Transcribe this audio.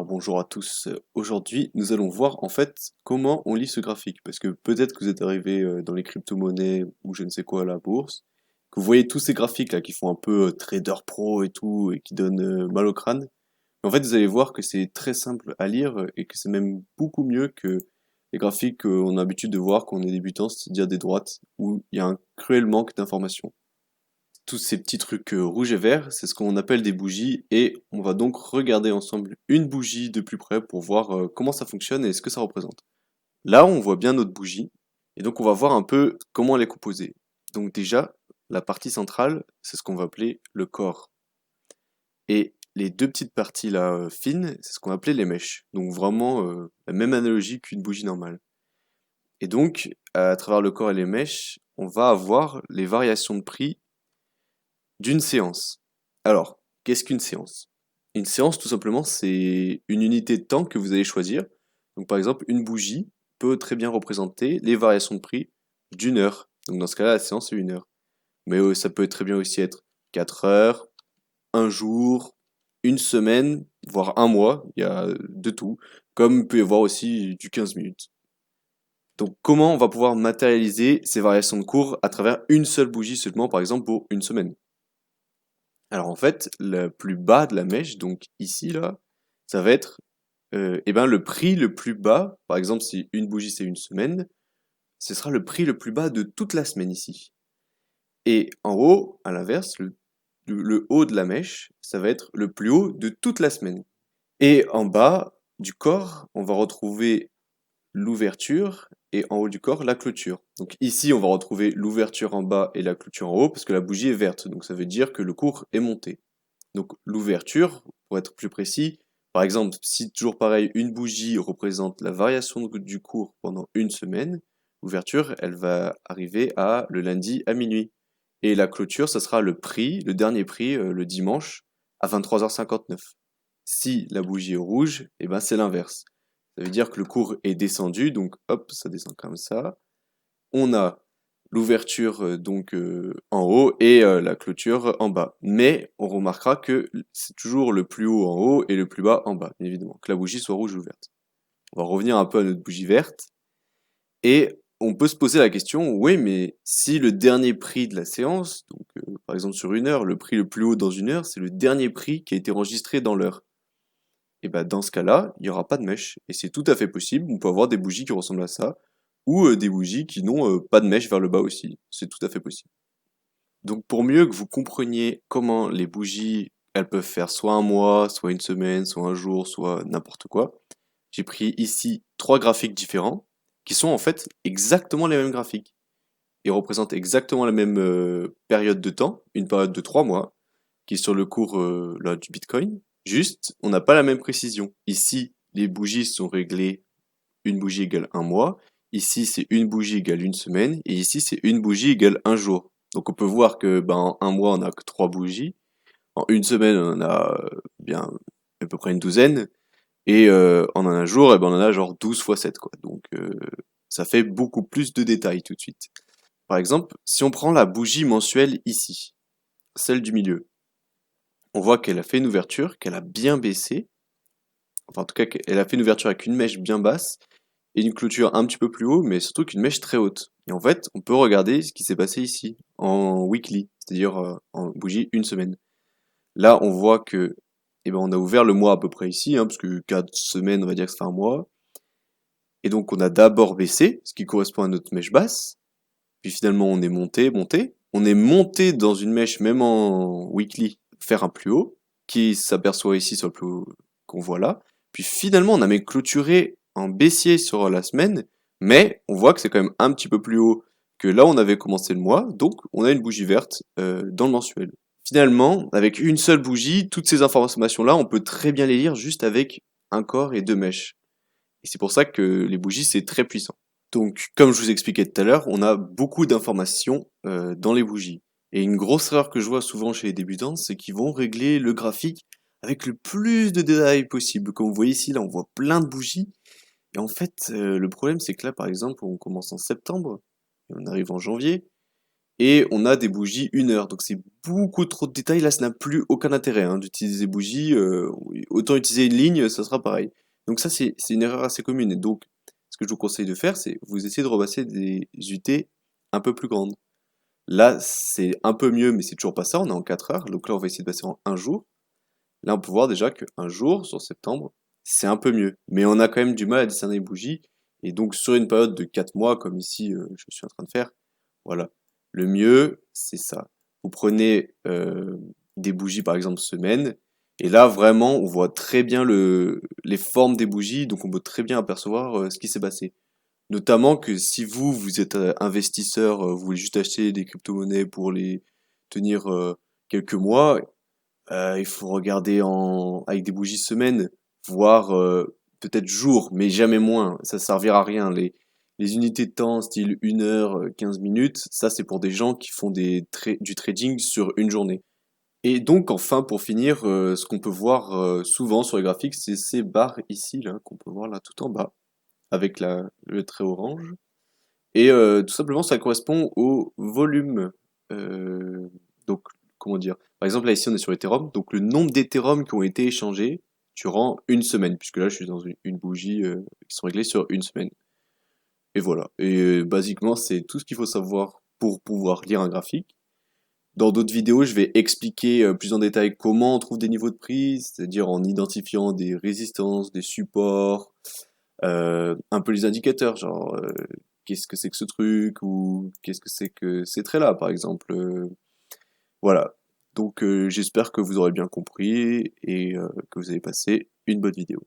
Bonjour à tous. Aujourd'hui, nous allons voir en fait comment on lit ce graphique. Parce que peut-être que vous êtes arrivé dans les crypto-monnaies ou je ne sais quoi à la bourse, que vous voyez tous ces graphiques là qui font un peu trader pro et tout et qui donnent mal au crâne. Mais en fait, vous allez voir que c'est très simple à lire et que c'est même beaucoup mieux que les graphiques qu'on a l'habitude de voir quand on est débutant, c'est-à-dire des droites où il y a un cruel manque d'informations. Tous ces petits trucs rouges et verts, c'est ce qu'on appelle des bougies et on va donc regarder ensemble une bougie de plus près pour voir comment ça fonctionne et ce que ça représente. Là, on voit bien notre bougie et donc on va voir un peu comment elle est composée. Donc déjà, la partie centrale, c'est ce qu'on va appeler le corps. Et les deux petites parties là fines, c'est ce qu'on va appeler les mèches. Donc vraiment la même analogie qu'une bougie normale. Et donc, à travers le corps et les mèches, on va avoir les variations de prix d'une séance. Alors, qu'est-ce qu'une séance? Une séance, tout simplement, c'est une unité de temps que vous allez choisir. Donc, par exemple, une bougie peut très bien représenter les variations de prix d'une heure. Donc, dans ce cas-là, la séance, c'est une heure. Mais ça peut très bien aussi être 4 heures, un jour, une semaine, voire un mois. Il y a de tout. Comme il peut y avoir aussi du 15 minutes. Donc, comment on va pouvoir matérialiser ces variations de cours à travers une seule bougie seulement, par exemple, pour une semaine? Alors en fait, le plus bas de la mèche, donc ici là, ça va être eh ben, le prix le plus bas. Par exemple, si une bougie c'est une semaine, ce sera le prix le plus bas de toute la semaine ici. Et en haut, à l'inverse, le haut de la mèche, ça va être le plus haut de toute la semaine. Et en bas du corps, on va retrouver l'ouverture et en haut du corps, la clôture. Donc ici, on va retrouver l'ouverture en bas et la clôture en haut parce que la bougie est verte. Donc ça veut dire que le cours est monté. Donc l'ouverture, pour être plus précis, par exemple, si toujours pareil, une bougie représente la variation du cours pendant une semaine, l'ouverture, elle va arriver à le lundi à minuit. Et la clôture, ça sera le prix, le dernier prix, le dimanche à 23h59. Si la bougie est rouge, eh ben c'est l'inverse. Ça veut dire que le cours est descendu, donc hop, ça descend comme ça. On a l'ouverture donc en haut et la clôture en bas. Mais on remarquera que c'est toujours le plus haut en haut et le plus bas en bas, bien évidemment, que la bougie soit rouge ou verte. On va revenir un peu à notre bougie verte et on peut se poser la question, oui, mais si le dernier prix de la séance, donc par exemple sur une heure, le prix le plus haut dans une heure, c'est le dernier prix qui a été enregistré dans l'heure. Et bah dans ce cas-là, il n'y aura pas de mèche. Et c'est tout à fait possible, on peut avoir des bougies qui ressemblent à ça, ou des bougies qui n'ont pas de mèche vers le bas aussi. C'est tout à fait possible. Donc pour mieux que vous compreniez comment les bougies, elles peuvent faire soit un mois, soit une semaine, soit un jour, soit n'importe quoi, j'ai pris ici trois graphiques différents, qui sont en fait exactement les mêmes graphiques. Ils représentent exactement la même période de temps, une période de 3 mois, qui est sur le cours là, du Bitcoin. Juste, on n'a pas la même précision. Ici, les bougies sont réglées, une bougie égale un mois. Ici, c'est une bougie égale une semaine. Et ici, c'est une bougie égale un jour. Donc on peut voir que ben, en un mois, on a que 3 bougies. En une semaine, on en a bien à peu près une douzaine. Et en un jour, eh ben, on en a genre 12 fois 7, quoi. Donc ça fait beaucoup plus de détails tout de suite. Par exemple, si on prend la bougie mensuelle ici, celle du milieu, on voit qu'elle a fait une ouverture, qu'elle a bien baissé. Enfin, en tout cas, qu'elle a fait une ouverture avec une mèche bien basse et une clôture un petit peu plus haut, mais surtout qu'une mèche très haute. Et en fait, on peut regarder ce qui s'est passé ici, en weekly, c'est-à-dire en bougie une semaine. Là, on voit que, eh ben, on a ouvert le mois à peu près ici, hein, parce que 4 semaines, on va dire que ça fait un mois. Et donc, on a d'abord baissé, ce qui correspond à notre mèche basse. Puis finalement, on est monté, monté. On est monté dans une mèche, même en weekly, faire un plus haut, qui s'aperçoit ici sur le plus haut qu'on voit là. Puis finalement, on a même clôturé en baissier sur la semaine, mais on voit que c'est quand même un petit peu plus haut que là où on avait commencé le mois, donc on a une bougie verte dans le mensuel. Finalement, avec une seule bougie, toutes ces informations-là, on peut très bien les lire juste avec un corps et deux mèches. Et c'est pour ça que les bougies, c'est très puissant. Donc, comme je vous expliquais tout à l'heure, on a beaucoup d'informations dans les bougies. Et une grosse erreur que je vois souvent chez les débutants, c'est qu'ils vont régler le graphique avec le plus de détails possible. Comme vous voyez ici, là, on voit plein de bougies. Et en fait, le problème, c'est que là, par exemple, on commence en septembre, et on arrive en janvier, et on a des bougies 1 heure. Donc c'est beaucoup trop de détails. Là, ça n'a plus aucun intérêt hein, d'utiliser des bougies. Oui, autant utiliser une ligne, ça sera pareil. Donc ça, c'est une erreur assez commune. Et donc, ce que je vous conseille de faire, c'est vous essayez de repasser des UT un peu plus grandes. Là, c'est un peu mieux, mais c'est toujours pas ça. On est en 4 heures. Donc là, on va essayer de passer en un jour. Là, on peut voir déjà qu'un jour, sur septembre, c'est un peu mieux. Mais on a quand même du mal à discerner les bougies. Et donc, sur une période de 4 mois, comme ici, je suis en train de faire, voilà. Le mieux, c'est ça. Vous prenez des bougies, par exemple, semaine. Et là, vraiment, on voit très bien les formes des bougies. Donc, on peut très bien apercevoir ce qui s'est passé. Notamment que si vous êtes investisseur, vous voulez juste acheter des crypto-monnaies pour les tenir quelques mois, il faut regarder avec des bougies semaine, voire peut-être jour, mais jamais moins. Ça servira à rien. Les unités de temps, style 1 heure, 15 minutes, ça c'est pour des gens qui font du trading sur une journée. Et donc enfin, pour finir, ce qu'on peut voir souvent sur les graphiques, c'est ces barres ici, là, qu'on peut voir là tout en bas, avec le trait orange. Et tout simplement, ça correspond au volume. euh, donc, comment dire? Par exemple, là, ici, on est sur Ethereum. Donc, le nombre d'Ethereum qui ont été échangés durant une semaine. Puisque là, je suis dans une bougie qui sont réglées sur une semaine. Et voilà. Et basiquement, c'est tout ce qu'il faut savoir pour pouvoir lire un graphique. Dans d'autres vidéos, je vais expliquer plus en détail comment on trouve des niveaux de prix, c'est-à-dire en identifiant des résistances, des supports, un peu les indicateurs, genre qu'est-ce que c'est que ce truc ou qu'est-ce que c'est que ces traits-là, par exemple. Voilà. Donc j'espère que vous aurez bien compris et que vous avez passé une bonne vidéo.